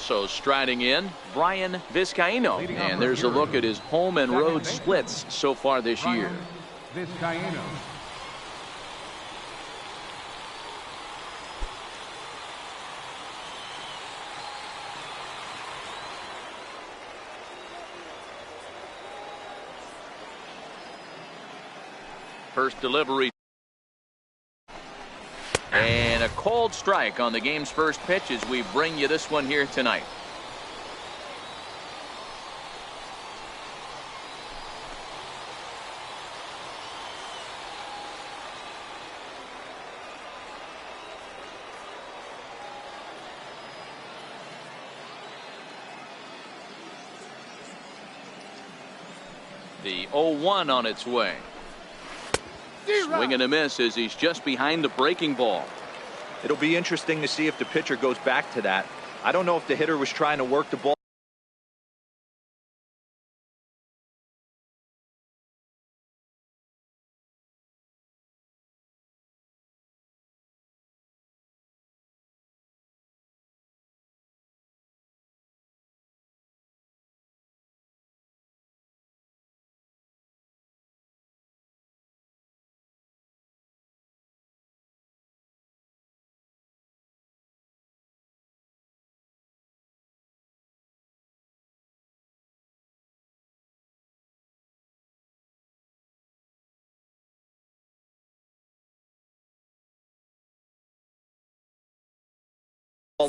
So striding in, Brian Vizcaino. And there's a look at his home and road splits so far this year. Vizcaino. First delivery. And a cold strike on the game's first pitch as we bring you this one here tonight. The 0-1 on its way. Swing and a miss as he's just behind the breaking ball. It'll be interesting to see if the pitcher goes back to that. I don't know if the hitter was trying to work the ball.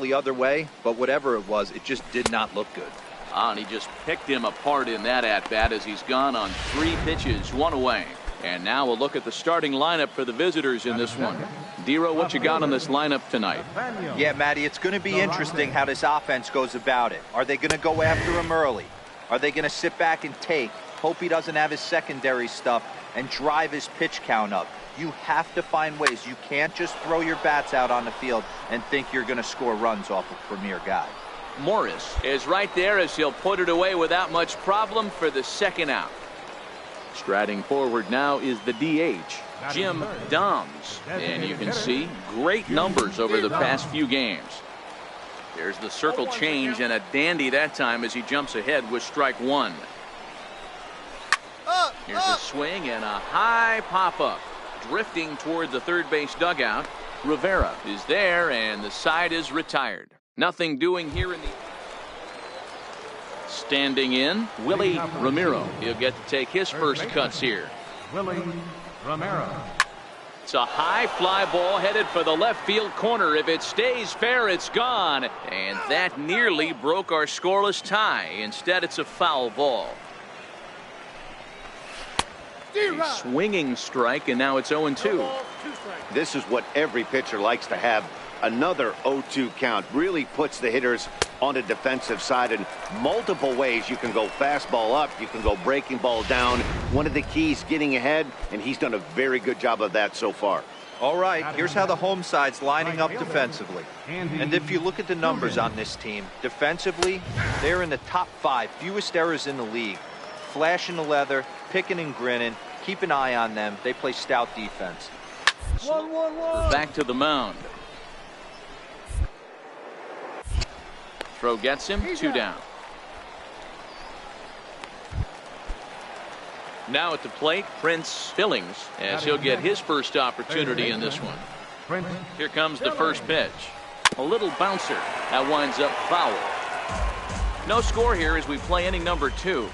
The other way, but whatever it was, it just did not look good. And he just picked him apart in that at-bat as he's gone on 3 pitches, 1 away. And now we'll look at the starting lineup for the visitors in this one. Dero, what you got on this lineup tonight? Yeah, Matty, it's going to be interesting how this offense goes about it. Are they going to go after him early? Are they going to sit back and take, hope he doesn't have his secondary stuff, and drive his pitch count up? You have to find ways. You can't just throw your bats out on the field and think you're going to score runs off a premier guy. Morris is right there as he'll put it away without much problem for the second out. Striding forward now is the DH, Jim Doms. And you can see great numbers over the past few games. There's the circle change and a dandy that time as he jumps ahead with strike 1. Here's a swing and a high pop-up. Drifting toward the third base dugout. Rivera is there and the side is retired. Nothing doing here in the... Standing in, Willie Romero. He'll get to take his first cuts here. Willie Romero. It's a high fly ball headed for the left field corner. If it stays fair, it's gone. And that nearly broke our scoreless tie. Instead, it's a foul ball. A swinging strike, and now it's 0-2. This is what every pitcher likes to have. Another 0-2 count really puts the hitters on the defensive side in multiple ways. You can go fastball up, you can go breaking ball down. One of the keys, getting ahead, and he's done a very good job of that so far. All right, here's how the home side's lining up defensively. And if you look at the numbers on this team, defensively, they're in the top 5, fewest errors in the league. Flashing the leather, picking and grinning. Keep an eye on them. They play stout defense. Back to the mound. Throw gets him, 2 down. Now at the plate, Prince Billings, as he'll get his first opportunity in this one. Here comes the first pitch. A little bouncer. That winds up foul. No score here as we play inning number 2.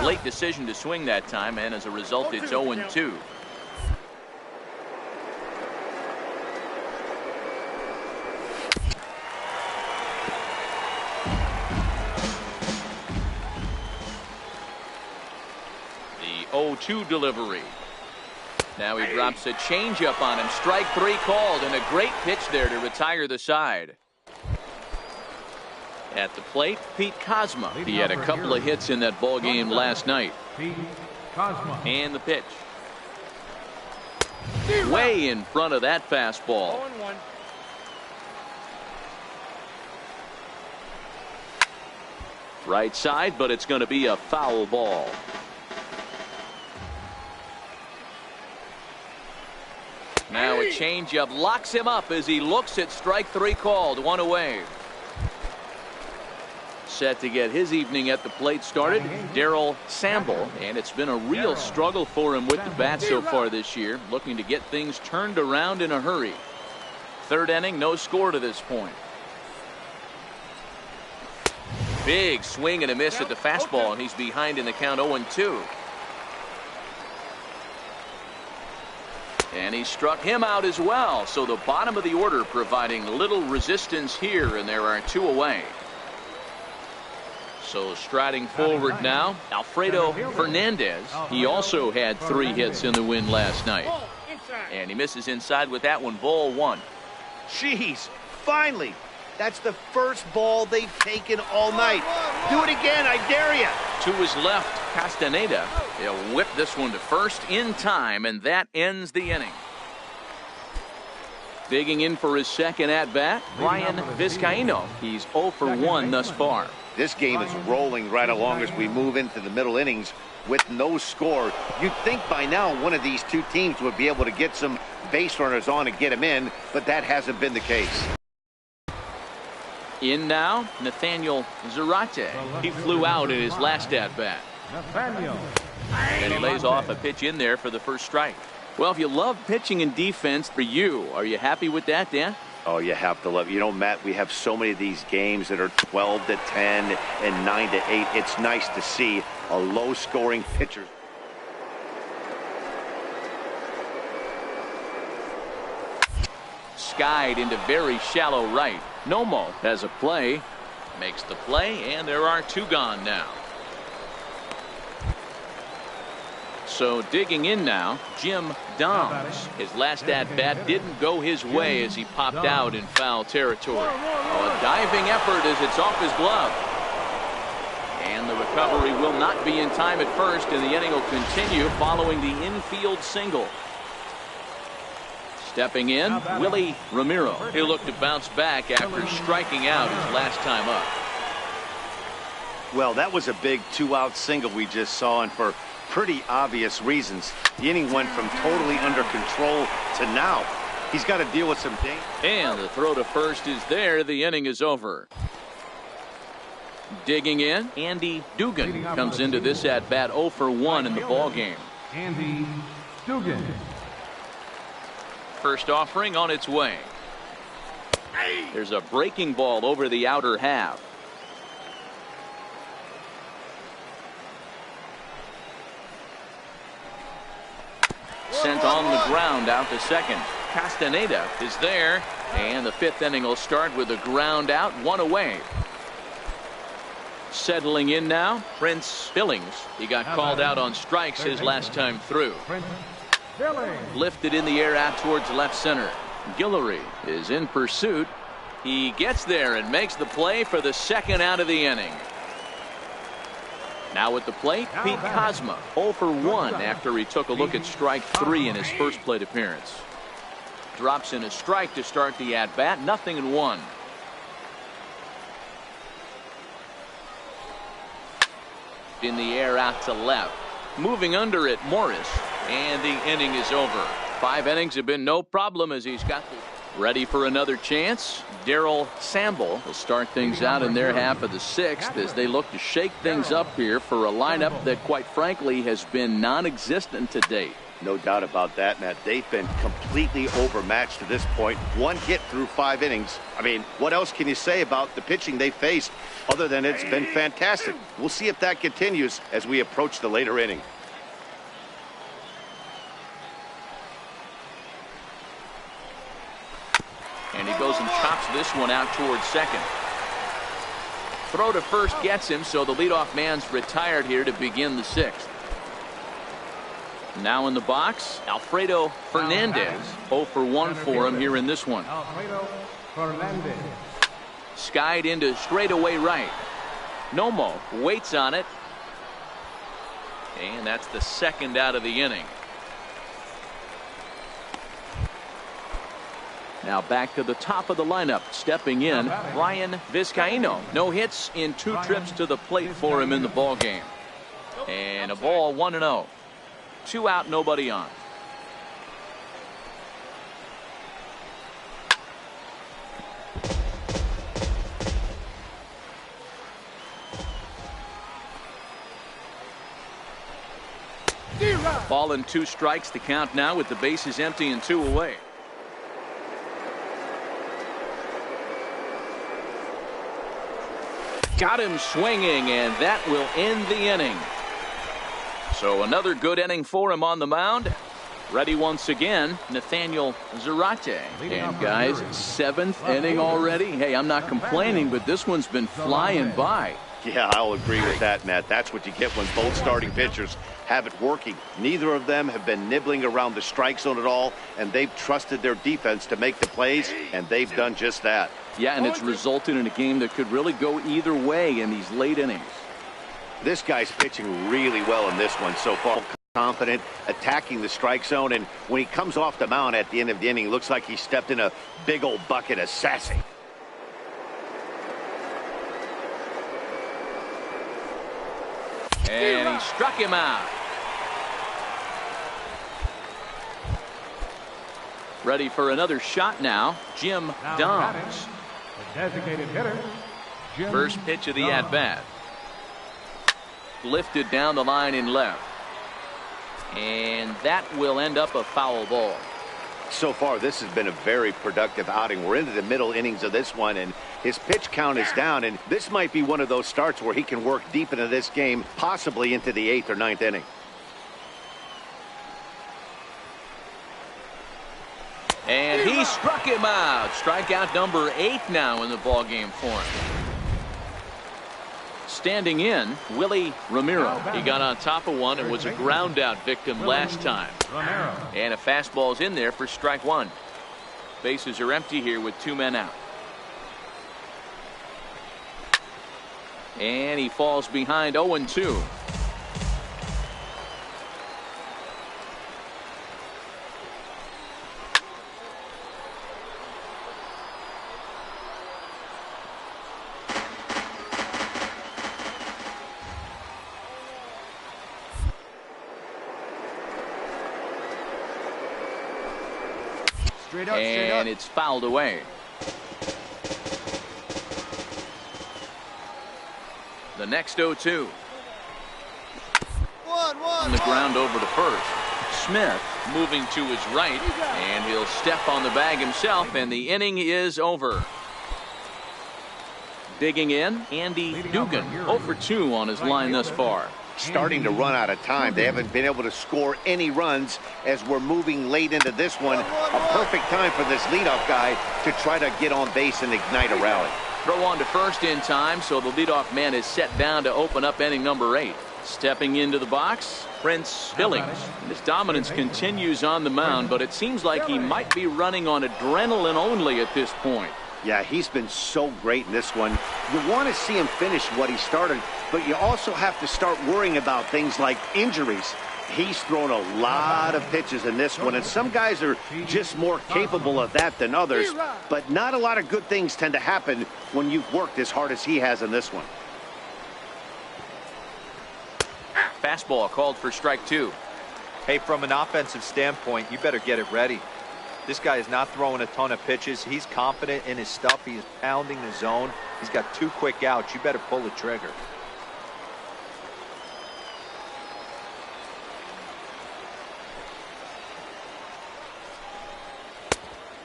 Late decision to swing that time, and as a result, it's 0-2. The 0-2 delivery. Now he drops a changeup on him. Strike 3 called, and a great pitch there to retire the side. At the plate, Pete Kozma. He had a couple of hits in that ball game last night. And the pitch. Way in front of that fastball. Right side, but it's going to be a foul ball. Now a changeup locks him up as he looks at strike three called. One away. Set to get his evening at the plate started, Darryl Sample, and it's been a real struggle for him with the bat so far this year, looking to get things turned around in a hurry. Third inning, no score to this point. Big swing and a miss at the fastball, and he's behind in the count 0-2. And he struck him out as well, so the bottom of the order providing little resistance here, and there are two away. So striding forward now, Alfredo Fernandez. He also had 3 hits in the win last night. And he misses inside with that one, ball 1. Jeez, finally. That's the first ball they've taken all night. Do it again, I dare you. To his left, Castaneda. He'll whip this one to first in time, and that ends the inning. Digging in for his second at-bat, Ryan Vizcaino. He's 0 for 1 thus far. This game is rolling right along as we move into the middle innings with no score. You'd think by now one of these two teams would be able to get some base runners on and get them in, but that hasn't been the case. In now, Nathaniel Zarate. He flew out in his last at-bat. And he lays off a pitch in there for the first strike. Well, if you love pitching and defense for you, are you happy with that, Dan? Oh, you have to love it. You know, Matt, we have so many of these games that are 12-10 and 9-8. It's nice to see a low-scoring pitcher. Skied into very shallow right. Nomo has a play, makes the play, and there are 2 gone now. So digging in now, Jim Doms. His last at-bat didn't go his way as he popped out in foul territory. A diving effort as it's off his glove. And the recovery will not be in time at first, and the inning will continue following the infield single. Stepping in, Willie Ramiro. He'll look to bounce back after striking out his last time up. Well, that was a big 2-out single we just saw, and for pretty obvious reasons. The inning went from totally under control to now. He's got to deal with some danger. And the throw to first is there. The inning is over. Digging in, Andy Dugan comes into this at-bat 0 for 1 in the ball game. Andy Dugan. First offering on its way. There's a breaking ball over the outer half. Sent on the ground out to second. Castaneda is there, and the 5th inning will start with a ground out, 1 away. Settling in now, Prince Billings. He got called out on strikes his last time through. Lifted in the air out towards left center. Guillory is in pursuit. He gets there and makes the play for the 2nd out of the inning. Now at the plate, Pete Kozma, 0 for 1 after he took a look at strike 3 in his first plate appearance. Drops in a strike to start the at-bat, 0-1. In the air out to left. Moving under it, Morris, and the inning is over. 5 innings have been no problem as he's got ready for another chance. Darryl Sample will start things out in their half of the 6th as they look to shake things up here for a lineup that, quite frankly, has been non-existent to date. No doubt about that, Matt. They've been completely overmatched to this point. 1 hit through 5 innings. I mean, what else can you say about the pitching they faced other than it's been fantastic? We'll see if that continues as we approach the later inning. And he goes and chops this one out towards second. Throw to first gets him, so the leadoff man's retired here to begin the 6th. Now in the box, Alfredo Fernandez. 0 for 1 for him here in this one. Alfredo Fernandez. Skied into straightaway right. Nomo waits on it. And that's the 2nd out of the inning. Now back to the top of the lineup. Stepping in, Ryan Vizcaino. No hits in 2 trips to the plate for him in the ball game. And a ball, 1-0. 2 out, nobody on. Ball and 2 strikes to count now with the bases empty and 2 away. Got him swinging, and that will end the inning. So another good inning for him on the mound. Ready once again, Nathaniel Zarate. And guys, 7th inning already. Hey, I'm not complaining, but this one's been flying by. Yeah, I'll agree with that, Matt. That's what you get when both starting pitchers have it working. Neither of them have been nibbling around the strike zone at all, and they've trusted their defense to make the plays, and they've done just that. Yeah, and it's resulted in a game that could really go either way in these late innings. This guy's pitching really well in this one so far. Confident, attacking the strike zone, and when he comes off the mound at the end of the inning, looks like he stepped in a big old bucket of sassy. And he struck him out. Ready for another shot now, Jim Doms. The designated hitter, Jim First pitch of the Doms. at-bat. Lifted down the line in left. And that will end up a foul ball. So far, this has been a very productive outing. We're into the middle innings of this one, and his pitch count is down, and this might be one of those starts where he can work deep into this game, possibly into the 8th or 9th inning. And he struck him out. Strikeout number 8 now in the ballgame for him. Standing in, Willie Ramiro. He got on top of one and was a ground out victim last time. And a fastball's in there for strike 1. Bases are empty here with 2 men out. And he falls behind 0-2. And it's fouled away. The next 0-2. On the ground over to first. Smith moving to his right, and he'll step on the bag himself, and the inning is over. Digging in, Andy Dugan, 0 for 2 on his line thus far. Starting to run out of time. They haven't been able to score any runs as we're moving late into this one. A perfect time for this leadoff guy to try to get on base and ignite a rally. Throw on to first in time, so the leadoff man is set down to open up inning number 8. Stepping into the box, Prince Billings. His dominance continues on the mound, but it seems like he might be running on adrenaline only at this point. Yeah, he's been so great in this one. You want to see him finish what he started, but you also have to start worrying about things like injuries. He's thrown a lot of pitches in this one, and some guys are just more capable of that than others, but not a lot of good things tend to happen when you've worked as hard as he has in this one. Fastball called for strike 2. Hey, from an offensive standpoint, you better get it ready. This guy is not throwing a ton of pitches. He's confident in his stuff. He's pounding the zone. He's got 2 quick outs. You better pull the trigger.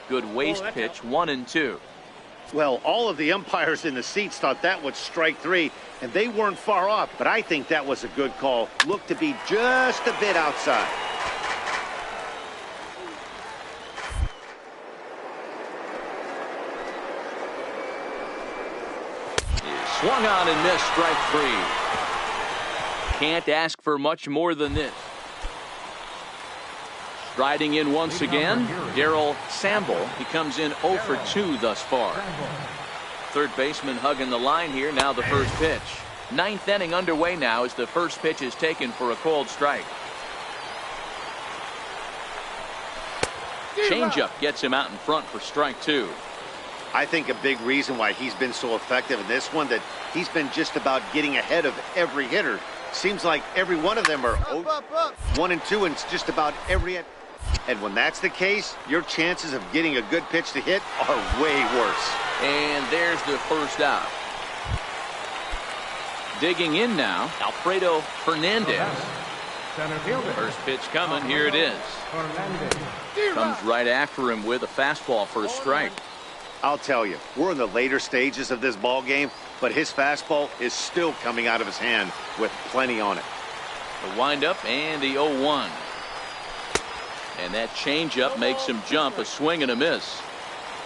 Good waste pitch, 1-2. Well, all of the umpires in the seats thought that was strike 3, and they weren't far off, but I think that was a good call. Looked to be just a bit outside. Swung on and missed, strike 3. Can't ask for much more than this. Striding in once again, Darryl Samble. He comes in 0 for 2 thus far. Third baseman hugging the line here. Now the first pitch. 9th inning underway now as the first pitch is taken for a called strike. Changeup gets him out in front for strike 2. I think a big reason why he's been so effective in this one, that he's been just about getting ahead of every hitter. Seems like every one of them are 1 and 2, and it's just about every. And when that's the case, your chances of getting a good pitch to hit are way worse. And there's the first out. Digging in now, Alfredo Fernandez. Center fielder. First pitch coming. Here it is. Hernandez. Comes right after him with a fastball for a strike. I'll tell you, we're in the later stages of this ball game, but his fastball is still coming out of his hand with plenty on it. The windup and the 0-1. And that changeup makes him jump. A swing and a miss.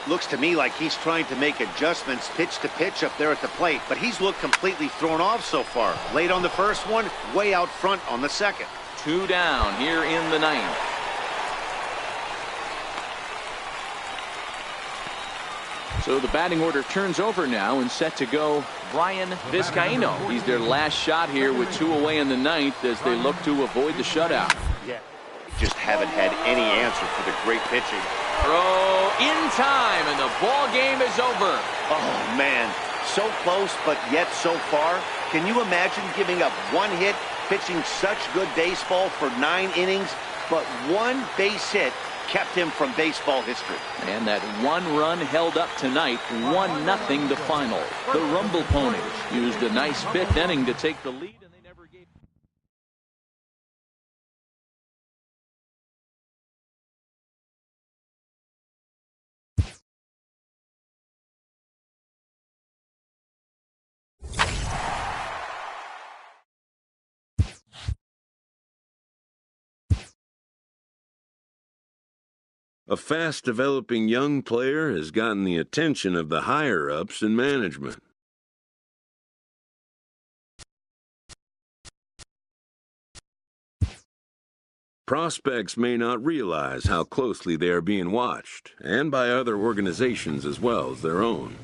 Looks to me like he's trying to make adjustments pitch to pitch up there at the plate, but he's looked completely thrown off so far. Late on the first one, way out front on the second. 2 down here in the 9th. So the batting order turns over now and set to go Brian Vizcaíno. He's their last shot here with 2 away in the 9th as they look to avoid the shutout. Yeah, just haven't had any answer for the great pitching. Throw in time, and the ball game is over. Oh, man, so close, but yet so far. Can you imagine giving up 1 hit, pitching such good baseball for 9 innings, but 1 base hit kept him from baseball history? And that 1 run held up tonight, 1-0 the final. The Rumble Ponies used a nice 5th inning to take the lead, and they never gave. A fast-developing young player has gotten the attention of the higher-ups in management. Prospects may not realize how closely they are being watched, and by other organizations as well as their own.